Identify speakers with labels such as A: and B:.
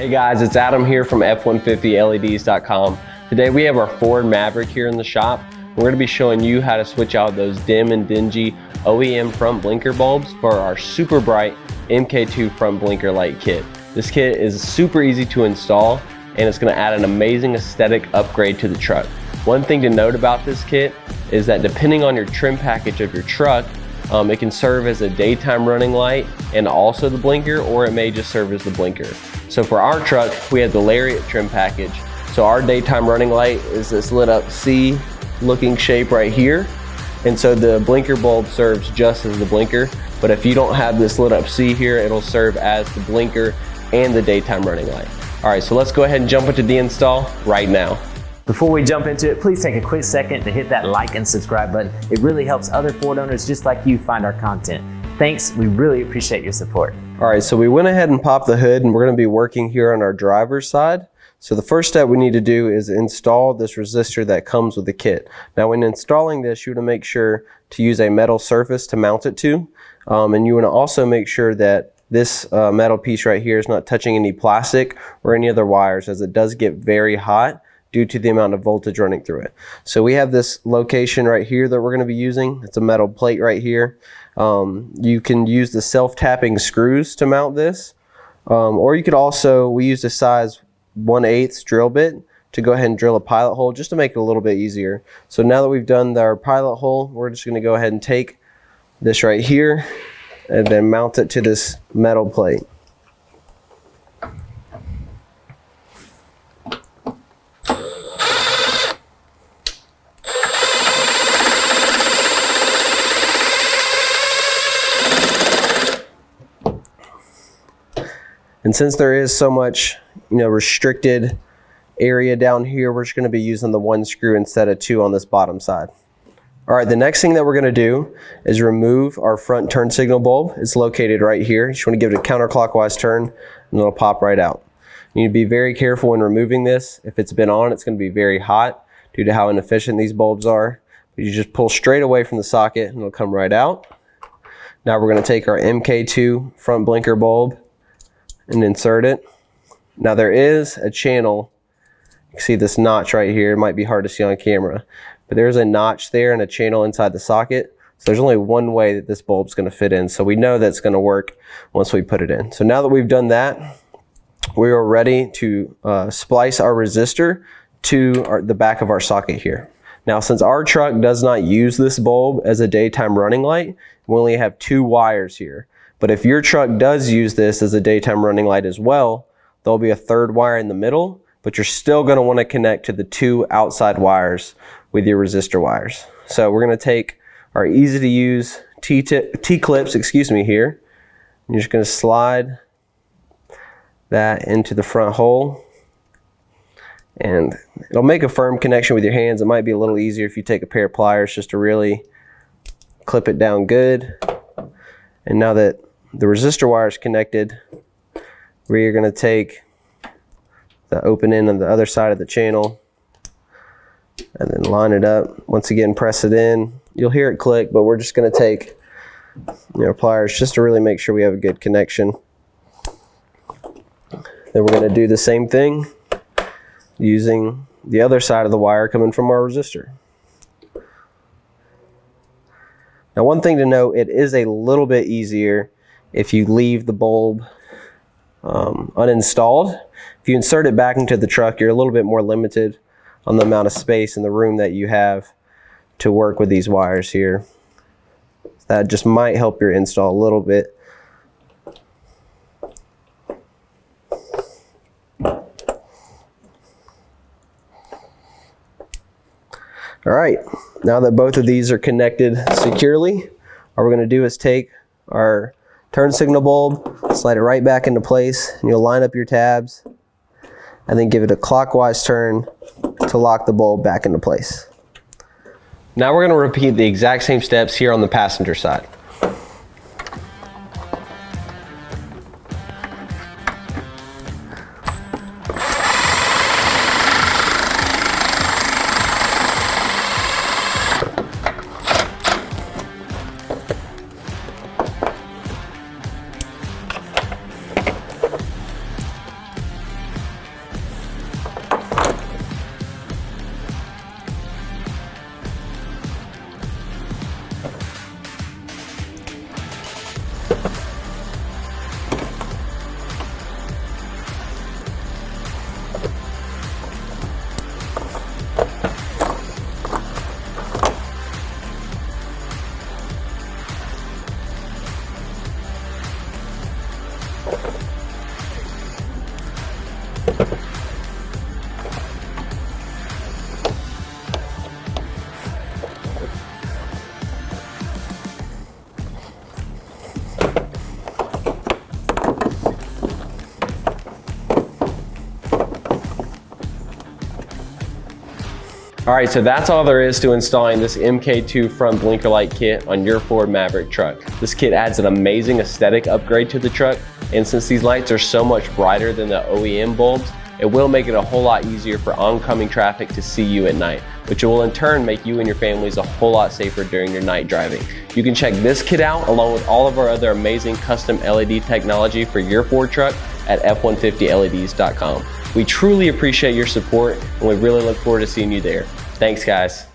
A: Hey guys, it's Adam here from F150LEDs.com. Today we have our Ford Maverick here in the shop. We're going to be showing you how to switch out those dim and dingy OEM front blinker bulbs for our super bright MK2 front blinker light kit. This kit is super easy to install and it's going to add an amazing aesthetic upgrade to the truck. One thing to note about this kit is that depending on your trim package of your truck, it can serve as a daytime running light and also the blinker, or it may just serve as the blinker. So for our truck, we had the Lariat trim package. So our daytime running light is this lit up C looking shape right here. And so the blinker bulb serves just as the blinker. But if you don't have this lit up C here, it'll serve as the blinker and the daytime running light. All right, so let's go ahead and jump into the install right now.
B: Before we jump into it, please take a quick second to hit that like and subscribe button. It really helps other Ford owners just like you find our content. Thanks, we really appreciate your support.
A: All right, so we went ahead and popped the hood and we're gonna be working here on our driver's side. So the first step we need to do is install this resistor that comes with the kit. Now when installing this, you wanna make sure to use a metal surface to mount it to. And you wanna also make sure that this metal piece right here is not touching any plastic or any other wires, as it does get very hot due to the amount of voltage running through it. So we have this location right here that we're gonna be using. It's a metal plate right here. You can use the self-tapping screws to mount this. Or you could also, we used a size 1/8 drill bit to go ahead and drill a pilot hole just to make it a little bit easier. So now that we've done our pilot hole, we're just gonna go ahead and take this right here and then mount it to this metal plate. And since there is so much, restricted area down here, we're just going to be using the one screw instead of two on this bottom side. All right, the next thing that we're going to do is remove our front turn signal bulb. It's located right here. You just want to give it a counterclockwise turn and it'll pop right out. You need to be very careful when removing this. If it's been on, it's going to be very hot due to how inefficient these bulbs are. But you just pull straight away from the socket and it'll come right out. Now we're going to take our MK2 front blinker bulb and insert it. Now there is a channel. You can see this notch right here. It might be hard to see on camera, but there's a notch there and a channel inside the socket. So there's only one way that this bulb's going to fit in. So we know that's going to work once we put it in. So now that we've done that, we are ready to splice our resistor to the back of our socket here. Now, since our truck does not use this bulb as a daytime running light, we only have 2 wires here. But if your truck does use this as a daytime running light as well, there'll be a 3rd wire in the middle, but you're still going to want to connect to the 2 outside wires with your resistor wires. So we're going to take our easy to use T-clips, here. You're just going to slide that into the front hole. And it'll make a firm connection with your hands. It might be a little easier if you take a pair of pliers just to really clip it down good. And now that the resistor wire is connected, we're going to take the open end on the other side of the channel and then line it up. Once again, press it in. You'll hear it click, but we're just going to take pliers just to really make sure we have a good connection. Then we're going to do the same thing using the other side of the wire coming from our resistor. Now, one thing to note, it is a little bit easier if you leave the bulb uninstalled. If you insert it back into the truck, you're a little bit more limited on the amount of space in the room that you have to work with these wires here. That just might help your install a little bit. All right, now that both of these are connected securely, what we're going to do is take our turn signal bulb, slide it right back into place, and you'll line up your tabs and then give it a clockwise turn to lock the bulb back into place. Now we're going to repeat the exact same steps here on the passenger side. All right, so that's all there is to installing this MK2 front blinker light kit on your Ford Maverick truck. This kit adds an amazing aesthetic upgrade to the truck, and since these lights are so much brighter than the OEM bulbs, it will make it a whole lot easier for oncoming traffic to see you at night, which will in turn make you and your families a whole lot safer during your night driving. You can check this kit out along with all of our other amazing custom LED technology for your Ford truck at F150LEDs.com. We truly appreciate your support, and we really look forward to seeing you there. Thanks, guys.